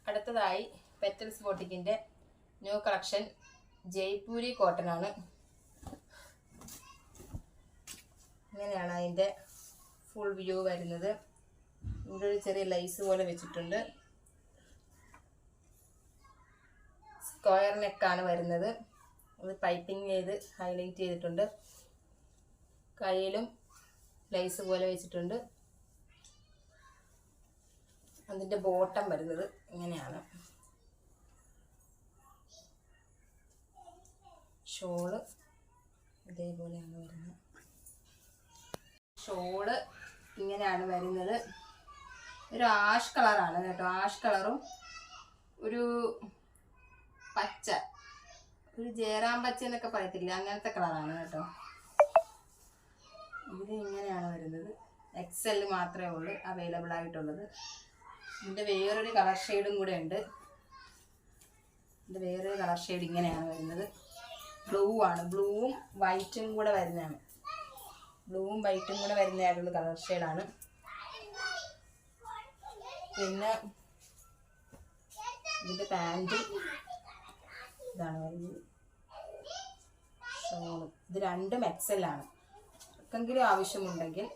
അടുത്തതായി പെറ്റൽസ് ബോട്ടിക്കിൻ്റെ new collection Jaipuri cotton ആണ്. ഇങ്ങനെയാണ് അതിൻ്റെ ഫുൾ വ്യൂ വരുന്നത്. ഇവിടെ ഒരു ചെറിയ ലൈസ് പോലെ വെച്ചിട്ടുണ്ട്. സ്ക്വയർ നെക്കാണ് വരുന്നത്. അത് പൈപ്പിംഗ് ചെയ്ത് ഹൈലൈറ്റ് ചെയ്തിട്ടുണ്ട്. കയ്യിലും ലൈസ് പോലെ വെച്ചിട്ടുണ്ട്. അതിൻ്റെ ബോട്ടം വരുന്നത് ഇങ്ങനെയാണ്. ഷോള് ഇതേപോലെയാണ് വരുന്നത്. ഷോള് ഇങ്ങനെയാണ് വരുന്നത്. ഒരു ആഷ് കളറാണ് കേട്ടോ. ആഷ് കളറും ഒരു പച്ച, ഒരു ജയറാം പച്ച എന്നൊക്കെ പറയത്തില്ല, അങ്ങനത്തെ കളറാണ് കേട്ടോ. ഇത് ഇങ്ങനെയാണ് വരുന്നത്. XL മാത്രമേ ഉള്ളൂ അവൈലബിൾ ആയിട്ടുള്ളത്. ഇതിൻ്റെ വേറൊരു കളർ ഷെയ്ഡും കൂടെ ഉണ്ട്. ഇതിൻ്റെ വേറൊരു കളർ ഷെയ്ഡ് ഇങ്ങനെയാണ് വരുന്നത്. ബ്ലൂ ആണ്. ബ്ലൂവും വൈറ്റും കൂടെ വരുന്നതാണ്. ബ്ലൂവും വൈറ്റും കൂടെ വരുന്നതായിട്ടുള്ള കളർ ഷെയ്ഡാണ്. പിന്നെ ഇതിൻ്റെ പാൻറ്റും ഇതാണ് വരുന്നത്. ഷോളും ഇത് രണ്ടും XL ആണ്. ആർക്കെങ്കിലും ആവശ്യമുണ്ടെങ്കിൽ